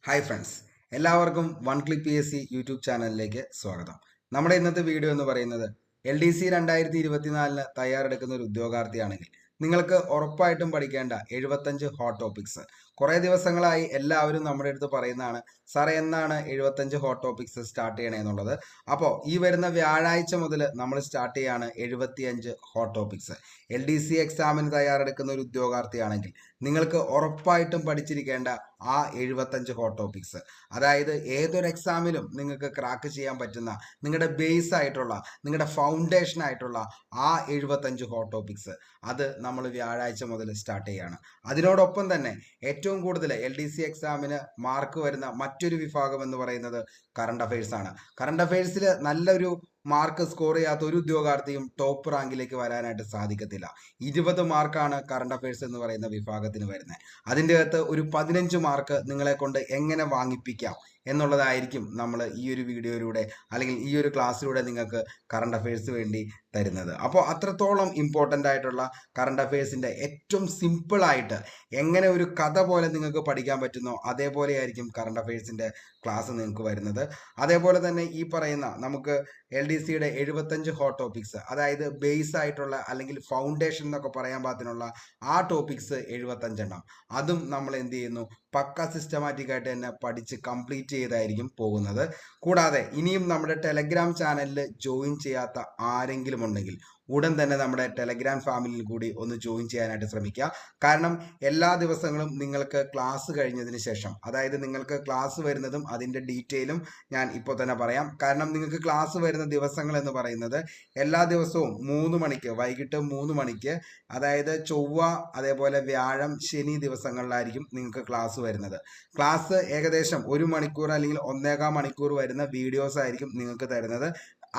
Hi friends, എല്ലാവർക്കും one click PSC YouTube ചാനലിലേക്ക് സ്വാഗതം. നമ്മുടെ ഇന്നത്തെ വീഡിയോ എന്ന് പറയുന്നത് LDC 2024 തയ്യാറെടുക്കുന്ന ഒരു ഉദ്യോഗാർത്ഥിയാണെങ്കിൽ നിങ്ങൾക്ക് ഉറപ്പായിട്ടും പഠിക്കേണ്ട 75 ഹോട്ട് ടോപ്പിക്സ്. കുറേ ദിവസങ്ങളായി എല്ലാവരും നമ്മുടെ അടുത്ത് പറയുന്നതാണ്, സാറേ എന്നാണ് 75 ഹോട്ട് ടോപ്പിക്സ് സ്റ്റാർട്ട് ചെയ്യണേ എന്നുള്ളത്. അപ്പോൾ ഈ വരുന്ന വ്യാഴാഴ്ച മുതൽ നമ്മൾ സ്റ്റാർട്ട് ചെയ്യാണ് 75 ഹോട്ട് ടോപ്പിക്സ്. LDC എക്സാമിന് തയ്യാറെടുക്കുന്ന ഒരു ഉദ്യോഗാർത്ഥിയാണെങ്കിൽ നിങ്ങൾക്ക് ഉറപ്പായിട്ടും പഠിച്ചിരിക്കേണ്ട ആ 75 ഹോട്ട് ടോപ്പിക്സ്, അതായത് ഏതൊരു എക്സാമിലും നിങ്ങൾക്ക് ക്രാക്ക് ചെയ്യാൻ പറ്റുന്ന നിങ്ങളുടെ ബേസ് ആയിട്ടുള്ള നിങ്ങളുടെ ഫൗണ്ടേഷൻ ആയിട്ടുള്ള ആ 75 ഹോട്ട് ടോപ്പിക്സ് അത് നമ്മൾ വ്യാഴാഴ്ച മുതൽ സ്റ്റാർട്ട് ചെയ്യാണ്. അതിനോടൊപ്പം തന്നെ ഏറ്റവും കൂടുതൽ LDC എക്സാമിന് മാർക്ക് വരുന്ന മറ്റൊരു വിഭാഗം എന്ന് പറയുന്നത് കറണ്ട് അഫയേഴ്സ് ആണ്. കറണ്ട് അഫയേഴ്സിൽ നല്ലൊരു മാർക്ക് സ്കോർ ചെയ്യാത്ത ഒരു ഉദ്യോഗാർത്ഥിയും ടോപ്പ് റാങ്കിലേക്ക് വരാനായിട്ട് സാധിക്കത്തില്ല. 20 മാർക്കാണ് കറണ്ട് അഫയേഴ്സ് എന്ന് പറയുന്ന വിഭാഗത്തിന് വരുന്നത്. അതിൻ്റെ അകത്ത് ഒരു 15 മാർക്ക് നിങ്ങളെ കൊണ്ട് എങ്ങനെ വാങ്ങിപ്പിക്കാം എന്നുള്ളതായിരിക്കും നമ്മൾ ഈ ഒരു വീഡിയോയിലൂടെ അല്ലെങ്കിൽ ഈ ഒരു ക്ലാസ്സിലൂടെ നിങ്ങൾക്ക് കറണ്ട് അഫയേഴ്സ് വേണ്ടി തരുന്നത്. അപ്പോൾ അത്രത്തോളം ഇമ്പോർട്ടൻ്റ് ആയിട്ടുള്ള കറണ്ട് അഫയേഴ്സിൻ്റെ ഏറ്റവും സിമ്പിളായിട്ട് എങ്ങനെ ഒരു കഥ പോലെ നിങ്ങൾക്ക് പഠിക്കാൻ പറ്റുന്നോ അതേപോലെ ആയിരിക്കും കറണ്ട് അഫയേഴ്സിൻ്റെ ക്ലാസ് നിങ്ങൾക്ക് വരുന്നത്. അതേപോലെ തന്നെ ഈ പറയുന്ന നമുക്ക് LDCയുടെ 75 ഹോട്ട് ടോപ്പിക്സ്, അതായത് ബേസ് ആയിട്ടുള്ള അല്ലെങ്കിൽ ഫൗണ്ടേഷൻ എന്നൊക്കെ പറയാൻ പാകത്തിനുള്ള ആ ടോപ്പിക്സ് 75 എണ്ണം, അതും നമ്മൾ എന്ത് ചെയ്യുന്നു, പക്ക സിസ്റ്റമാറ്റിക് ആയിട്ട് തന്നെ പഠിച്ച് കംപ്ലീറ്റ് ചെയ്തായിരിക്കും പോകുന്നത്. കൂടാതെ ഇനിയും നമ്മുടെ ടെലഗ്രാം ചാനലിൽ ജോയിൻ ചെയ്യാത്ത ആരെങ്കിലും ഉണ്ടെങ്കിൽ ഉടൻ തന്നെ നമ്മുടെ ടെലഗ്രാം ഫാമിലിയിൽ കൂടി ഒന്ന് ജോയിൻ ചെയ്യാനായിട്ട് ശ്രമിക്കുക. കാരണം എല്ലാ ദിവസങ്ങളും നിങ്ങൾക്ക് ക്ലാസ് കഴിഞ്ഞതിന് ശേഷം, അതായത് നിങ്ങൾക്ക് ക്ലാസ് വരുന്നതും അതിൻ്റെ ഡീറ്റെയിലും ഞാൻ ഇപ്പോൾ തന്നെ പറയാം. കാരണം നിങ്ങൾക്ക് ക്ലാസ് വരുന്ന ദിവസങ്ങൾ എന്ന് പറയുന്നത് എല്ലാ ദിവസവും 3 മണിക്ക്, വൈകിട്ട് 3 മണിക്ക്, അതായത് ചൊവ്വ, അതേപോലെ വ്യാഴം, ശനി ദിവസങ്ങളിലായിരിക്കും നിങ്ങൾക്ക് ക്ലാസ് വരുന്നത്. ക്ലാസ് ഏകദേശം 1 മണിക്കൂർ അല്ലെങ്കിൽ 1.25 മണിക്കൂർ വരുന്ന വീഡിയോസ് ആയിരിക്കും നിങ്ങൾക്ക് തരുന്നത്.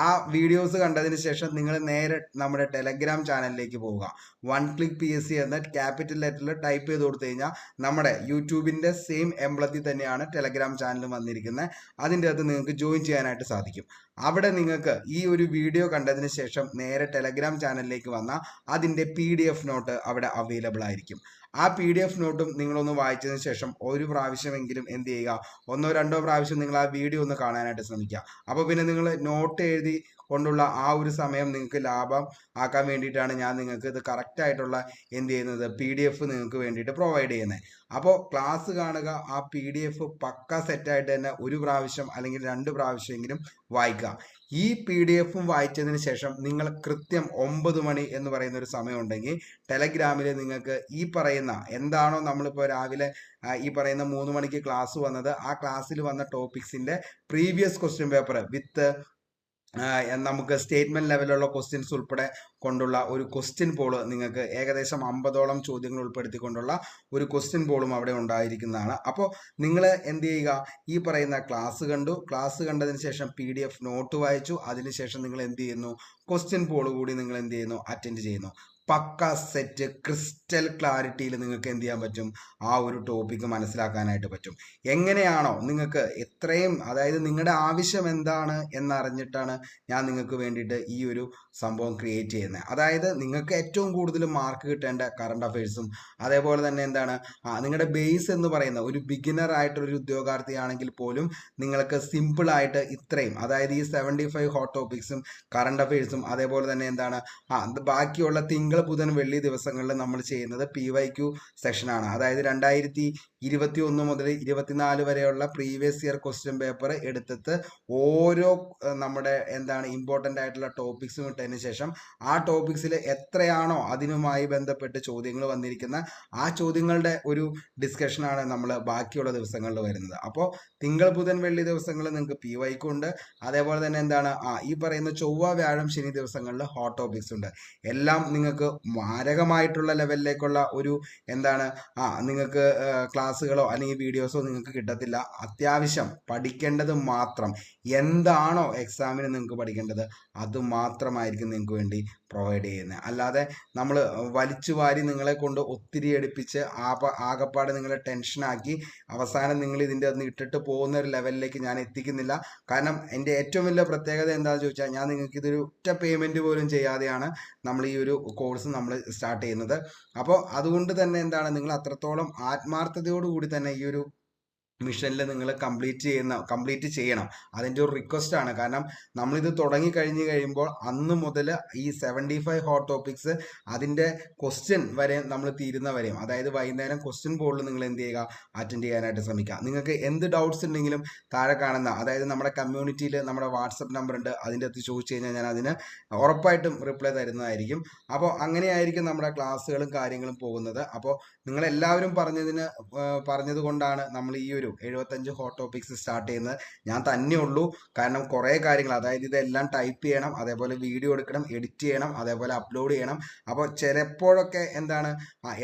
ആ വീഡിയോസ് കണ്ടതിന് ശേഷം നിങ്ങൾ നേരെ നമ്മുടെ ടെലഗ്രാം ചാനലിലേക്ക് പോവുക. വൺ ക്ലിക്ക് PSC എന്ന ക്യാപിറ്റൽ ലെറ്ററിൽ ടൈപ്പ് ചെയ്ത് കൊടുത്തു കഴിഞ്ഞാൽ നമ്മുടെ യൂട്യൂബിൻ്റെ സെയിം എംബ്ലത്തിൽ തന്നെയാണ് ടെലഗ്രാം ചാനൽ വന്നിരിക്കുന്നത്. അതിൻ്റെ അകത്ത് നിങ്ങൾക്ക് ജോയിൻ ചെയ്യാനായിട്ട് സാധിക്കും. അവിടെ നിങ്ങൾക്ക് ഈ ഒരു വീഡിയോ കണ്ടതിന് ശേഷം നേരെ ടെലഗ്രാം ചാനലിലേക്ക് വന്നാൽ അതിൻ്റെ PDF നോട്ട് അവിടെ അവൈലബിൾ ആയിരിക്കും. ആ PDF നോട്ടും നിങ്ങളൊന്ന് വായിച്ചതിന് ശേഷം ഒരു പ്രാവശ്യമെങ്കിലും എന്ത് ചെയ്യുക, 1-2 പ്രാവശ്യം നിങ്ങൾ ആ വീഡിയോ ഒന്ന് കാണാനായിട്ട് ശ്രമിക്കുക. അപ്പോൾ പിന്നെ നിങ്ങൾ നോട്ട് എഴുതി കൊണ്ടുള്ള ആ ഒരു സമയം നിങ്ങൾക്ക് ലാഭം ആക്കാൻ വേണ്ടിയിട്ടാണ് ഞാൻ നിങ്ങൾക്ക് ഇത് കറക്റ്റായിട്ടുള്ള എന്ത് ചെയ്യുന്നത്, PDF നിങ്ങൾക്ക് വേണ്ടിയിട്ട് പ്രൊവൈഡ് ചെയ്യുന്നത്. അപ്പോൾ ക്ലാസ് കാണുക, ആ PDF പക്ക സെറ്റായിട്ട് തന്നെ ഒരു പ്രാവശ്യം അല്ലെങ്കിൽ 2 പ്രാവശ്യമെങ്കിലും വായിക്കുക. ഈ PDF വായിച്ചതിന് ശേഷം നിങ്ങൾ കൃത്യം 9 മണി എന്ന് പറയുന്ന ഒരു സമയം ഉണ്ടെങ്കിൽ ടെലഗ്രാമിൽ നിങ്ങൾക്ക് ഈ പറയുന്ന എന്താണോ നമ്മളിപ്പോൾ രാവിലെ ഈ പറയുന്ന 3 മണിക്ക് ക്ലാസ് വന്നത്, ആ ക്ലാസ്സിൽ വന്ന ടോപ്പിക്സിൻ്റെ പ്രീവിയസ് ക്വസ്റ്റ്യൻ പേപ്പർ വിത്ത് നമുക്ക് സ്റ്റേറ്റ്മെന്റ് ലെവലുള്ള ക്വസ്റ്റ്യൻസ് ഉൾപ്പെടെ കൊണ്ടുള്ള ഒരു ക്വസ്റ്റ്യൻ പോൾ, നിങ്ങൾക്ക് ഏകദേശം 50ഓളം ചോദ്യങ്ങൾ ഉൾപ്പെടുത്തിക്കൊണ്ടുള്ള ഒരു ക്വസ്റ്റ്യൻ പോളും അവിടെ ഉണ്ടായിരിക്കുന്നതാണ്. അപ്പോൾ നിങ്ങൾ എന്ത് ചെയ്യുക, ഈ പറയുന്ന ക്ലാസ് കണ്ടതിന് ശേഷം PDF നോട്ട് വായിച്ചു, അതിനുശേഷം നിങ്ങൾ എന്ത് ചെയ്യുന്നു, ക്വസ്റ്റ്യൻ പോൾ കൂടി നിങ്ങൾ എന്ത് ചെയ്യുന്നു, അറ്റൻഡ് ചെയ്യുന്നു. പക്ക സെറ്റ് ക്രിസ്റ്റൽ ക്ലാരിറ്റിയിൽ നിങ്ങൾക്ക് എന്ത് ചെയ്യാൻ പറ്റും, ആ ഒരു ടോപ്പിക്ക് മനസ്സിലാക്കാനായിട്ട് പറ്റും. എങ്ങനെയാണോ നിങ്ങൾക്ക് എത്രയും, അതായത് നിങ്ങളുടെ ആവശ്യം എന്താണ് എന്നറിഞ്ഞിട്ടാണ് ഞാൻ നിങ്ങൾക്ക് വേണ്ടിയിട്ട് ഈ ഒരു സംഭവം ക്രിയേറ്റ് ചെയ്യുന്നത്. അതായത് നിങ്ങൾക്ക് ഏറ്റവും കൂടുതൽ മാർക്ക് കിട്ടേണ്ട കറണ്ട് അഫയേഴ്സും അതേപോലെ തന്നെ എന്താണ് നിങ്ങളുടെ ബേസ് എന്ന് പറയുന്ന ഒരു ബിഗിനർ ആയിട്ടൊരു ഉദ്യോഗാർത്ഥിയാണെങ്കിൽ പോലും നിങ്ങൾക്ക് സിമ്പിളായിട്ട് ഇത്രയും, അതായത് ഈ 75 ഹോട്ട് ടോപ്പിക്സും കറണ്ട് അഫയേഴ്സും അതേപോലെ തന്നെ എന്താണ് ബാക്കിയുള്ള തിങ്കൾ, ബുധൻ, വെള്ളി ദിവസങ്ങളിൽ നമ്മൾ ചെയ്യുന്നത് PYQ സെഷനാണ്. അതായത് 2021 മുതൽ 24 വരെയുള്ള പ്രീവിയസ് ഇയർ ക്വസ്റ്റ്യൻ പേപ്പർ എടുത്തിട്ട് ഓരോ നമ്മുടെ എന്താണ് ഇമ്പോർട്ടൻ്റ് ആയിട്ടുള്ള ടോപ്പിക്സും ഇട്ടതിന് ശേഷം ആ ടോപ്പിക്സിൽ എത്രയാണോ അതിനുമായി ബന്ധപ്പെട്ട് ചോദ്യങ്ങൾ വന്നിരിക്കുന്ന ആ ചോദ്യങ്ങളുടെ ഒരു ഡിസ്കഷനാണ് നമ്മൾ ബാക്കിയുള്ള ദിവസങ്ങളിൽ വരുന്നത്. അപ്പോൾ തിങ്കൾ, ബുധൻ, വെള്ളി ദിവസങ്ങളിൽ നിങ്ങൾക്ക് PYQ ഉണ്ട്. അതേപോലെ തന്നെ എന്താണ് ഈ പറയുന്ന ചൊവ്വ, വ്യാഴം, ശനി ദിവസങ്ങളിൽ ഹോട്ട് ടോപ്പിക്സ് ഉണ്ട്. എല്ലാം നിങ്ങൾക്ക് മാരകമായിട്ടുള്ള ലെവലിലേക്കുള്ള ഒരു എന്താണ് നിങ്ങൾക്ക് ക്ലാസ്സുകളോ അല്ലെങ്കിൽ വീഡിയോസോ നിങ്ങൾക്ക് കിട്ടത്തില്ല. അത്യാവശ്യം പഠിക്കേണ്ടത് മാത്രം എന്താണോ എക്സാമിന് നിങ്ങൾക്ക് പഠിക്കേണ്ടത് അത് മാത്രമായിരിക്കും നിങ്ങൾക്ക് വേണ്ടി പ്രൊവൈഡ് ചെയ്യുന്നത്. അല്ലാതെ നമ്മൾ വലിച്ചു വാരി നിങ്ങളെ കൊണ്ട് ഒത്തിരി എടുപ്പിച്ച് ആകപ്പാടെ നിങ്ങളെ ടെൻഷനാക്കി അവസാനം നിങ്ങൾ ഇതിൻ്റെ ഒന്ന് ഇട്ടിട്ട് പോകുന്ന ഒരു ലെവലിലേക്ക് ഞാൻ എത്തിക്കുന്നില്ല. കാരണം എൻ്റെ ഏറ്റവും വലിയ പ്രത്യേകത എന്താണെന്ന് ചോദിച്ചാൽ, ഞാൻ നിങ്ങൾക്ക് ഇതൊരു ഒറ്റ പേയ്മെൻറ്റ് പോലും ചെയ്യാതെയാണ് നമ്മൾ ഈ ഒരു കോഴ്സ് നമ്മൾ സ്റ്റാർട്ട് ചെയ്യുന്നത്. അപ്പോൾ അതുകൊണ്ട് തന്നെ എന്താണ്, നിങ്ങൾ അത്രത്തോളം ആത്മാർത്ഥതയോടുകൂടി തന്നെ ഈ ഒരു മിഷനിൽ നിങ്ങൾ കംപ്ലീറ്റ് ചെയ്യണം. അതിൻ്റെ ഒരു റിക്വസ്റ്റ് ആണ്. കാരണം നമ്മളിത് തുടങ്ങി കഴിഞ്ഞ് കഴിയുമ്പോൾ അന്ന് മുതൽ ഈ 75 ഹോട്ട് ടോപ്പിക്സ് അതിൻ്റെ ക്വസ്റ്റ്യൻ വരെ നമ്മൾ തീരുന്നവരെയും, അതായത് വൈകുന്നേരം ക്വസ്റ്റ്യൻ ബോർഡിൽ നിങ്ങൾ എന്ത് ചെയ്യുക, അറ്റൻഡ് ചെയ്യാനായിട്ട് ശ്രമിക്കുക. നിങ്ങൾക്ക് എന്ത് ഡൗട്ട്സ് ഉണ്ടെങ്കിലും താഴെ കാണുന്ന, അതായത് നമ്മുടെ കമ്മ്യൂണിറ്റിയിൽ നമ്മുടെ വാട്സപ്പ് നമ്പർ ഉണ്ട്, അതിൻ്റെ അകത്ത് ചോദിച്ചു കഴിഞ്ഞാൽ ഞാൻ അതിന് ഉറപ്പായിട്ടും റിപ്ലൈ തരുന്നതായിരിക്കും. അപ്പോൾ അങ്ങനെയായിരിക്കും നമ്മുടെ ക്ലാസ്സുകളും കാര്യങ്ങളും പോകുന്നത്. അപ്പോൾ നിങ്ങളെല്ലാവരും പറഞ്ഞത് കൊണ്ടാണ് നമ്മൾ ഈ ഒരു 75 ഹോട്ട് ടോപ്പിക്സ് സ്റ്റാർട്ട് ചെയ്യുന്നത്. ഞാൻ തന്നെ ഉള്ളൂ. കാരണം കുറേ കാര്യങ്ങൾ, അതായത് ഇതെല്ലാം ടൈപ്പ് ചെയ്യണം, അതേപോലെ വീഡിയോ എടുക്കണം, എഡിറ്റ് ചെയ്യണം, അതേപോലെ അപ്ലോഡ് ചെയ്യണം. അപ്പോൾ ചിലപ്പോഴൊക്കെ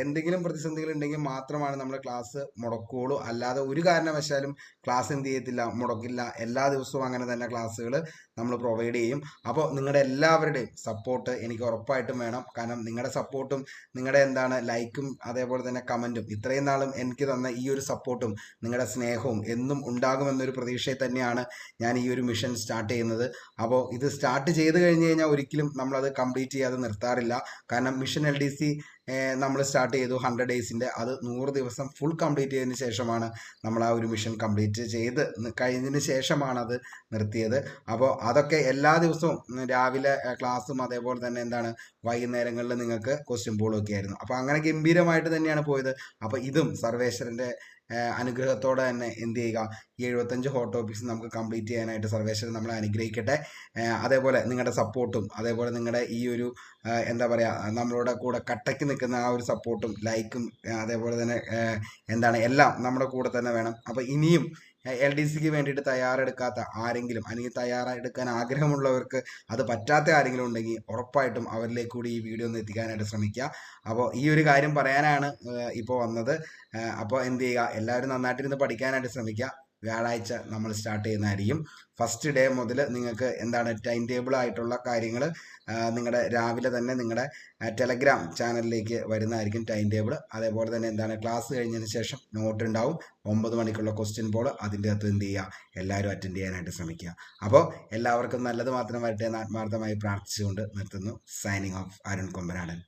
എന്തെങ്കിലും പ്രതിസന്ധികൾ ഉണ്ടെങ്കിൽ മാത്രമാണ് നമ്മൾ ക്ലാസ് മുടക്കുകയുള്ളൂ. അല്ലാതെ ഒരു കാരണവശാലും ക്ലാസ് എന്ത് ചെയ്യത്തില്ല, മുടക്കില്ല. എല്ലാ ദിവസവും അങ്ങനെ തന്നെ ക്ലാസ്സുകൾ നമ്മൾ പ്രൊവൈഡ് ചെയ്യും. അപ്പോൾ നിങ്ങളുടെ എല്ലാവരുടെയും സപ്പോർട്ട് എനിക്ക് ഉറപ്പായിട്ടും വേണം. കാരണം നിങ്ങളുടെ സപ്പോർട്ടും നിങ്ങളുടെ ലൈക്കും അതേപോലെ തന്നെ കമൻറ്റും ഇത്രയും നാളും എനിക്ക് തന്ന ഈ ഒരു സപ്പോർട്ടും നിങ്ങളുടെ സ്നേഹവും എന്നും ഉണ്ടാകുമെന്നൊരു പ്രതീക്ഷയിൽ തന്നെയാണ് ഞാൻ ഈ ഒരു മിഷൻ സ്റ്റാർട്ട് ചെയ്യുന്നത്. അപ്പോൾ ഇത് സ്റ്റാർട്ട് ചെയ്ത് കഴിഞ്ഞ് കഴിഞ്ഞാൽ ഒരിക്കലും നമ്മളത് കംപ്ലീറ്റ് ചെയ്യാതെ നിർത്താറില്ല. കാരണം മിഷൻ LDC നമ്മൾ സ്റ്റാർട്ട് ചെയ്തു 100 ഡേയ്സിൻ്റെ, അത് 100 ദിവസം ഫുൾ കംപ്ലീറ്റ് ചെയ്തതിന് ശേഷമാണ് നമ്മൾ ആ ഒരു മിഷൻ കംപ്ലീറ്റ് ചെയ്ത് കഴിഞ്ഞതിന് ശേഷമാണ് അത് നിർത്തിയത്. അപ്പോൾ അതൊക്കെ എല്ലാ ദിവസവും രാവിലെ ക്ലാസ്സും അതേപോലെ തന്നെ വൈകുന്നേരങ്ങളിൽ നിങ്ങൾക്ക് ക്വസ്റ്റ്യൻ ബോളൊക്കെ ആയിരുന്നു. അപ്പോൾ അങ്ങനെ ഗംഭീരമായിട്ട് തന്നെയാണ് പോയത്. അപ്പോൾ ഇതും സർവേശ്വരൻ്റെ അനുഗ്രഹത്തോടെ തന്നെ എന്ത് ചെയ്യുക, ഈ 75 ഹോട്ട് ടോപ്പിക്സ് നമുക്ക് കംപ്ലീറ്റ് ചെയ്യാനായിട്ട് സർവേശ്വരൻ നമ്മളെ അനുഗ്രഹിക്കട്ടെ. അതേപോലെ നിങ്ങളുടെ സപ്പോർട്ടും അതേപോലെ നിങ്ങളുടെ ഈ ഒരു നമ്മളോട് കൂടെ കട്ടയ്ക്ക് നിൽക്കുന്ന ആ ഒരു സപ്പോർട്ടും ലൈക്കും അതേപോലെ തന്നെ എല്ലാം നമ്മുടെ കൂടെ തന്നെ വേണം. അപ്പോൾ ഇനിയും LDCക്ക് വേണ്ടിയിട്ട് തയ്യാറെടുക്കാത്ത ആരെങ്കിലും, അല്ലെങ്കിൽ തയ്യാറെടുക്കാൻ ആഗ്രഹമുള്ളവർക്ക് അത് പറ്റാത്ത ആരെങ്കിലും ഉണ്ടെങ്കിൽ ഉറപ്പായിട്ടും അവരിലേക്ക് കൂടി ഈ വീഡിയോ ഒന്ന് എത്തിക്കാനായിട്ട് ശ്രമിക്കുക. അപ്പോൾ ഈ ഒരു കാര്യം പറയാനാണ് ഇപ്പോൾ വന്നത്. അപ്പോൾ എന്ത് ചെയ്യുക, എല്ലാവരും നന്നായിട്ടിരുന്ന് പഠിക്കാനായിട്ട് ശ്രമിക്കുക. വ്യാഴാഴ്ച നമ്മൾ സ്റ്റാർട്ട് ചെയ്യുന്നതായിരിക്കും. ഫസ്റ്റ് ഡേ മുതൽ നിങ്ങൾക്ക് ടൈം ടേബിൾ ആയിട്ടുള്ള കാര്യങ്ങൾ നിങ്ങളുടെ രാവിലെ തന്നെ നിങ്ങളുടെ ടെലഗ്രാം ചാനലിലേക്ക് വരുന്നതായിരിക്കും ടൈം ടേബിൾ. അതേപോലെ തന്നെ ക്ലാസ് കഴിഞ്ഞതിന് ശേഷം നോട്ട് ഉണ്ടാവും. 9 മണിക്കുള്ള ക്വസ്റ്റ്യൻ ബോൾ അതിൻ്റെ അകത്ത് എന്ത് ചെയ്യുക, എല്ലാവരും അറ്റൻഡ് ചെയ്യാനായിട്ട് ശ്രമിക്കുക. അപ്പോൾ എല്ലാവർക്കും നല്ലത് മാത്രം വരട്ടെ എന്ന് ആത്മാർത്ഥമായി പ്രാർത്ഥിച്ചുകൊണ്ട് നിർത്തുന്നു. Signing off, Arun Kombanadan.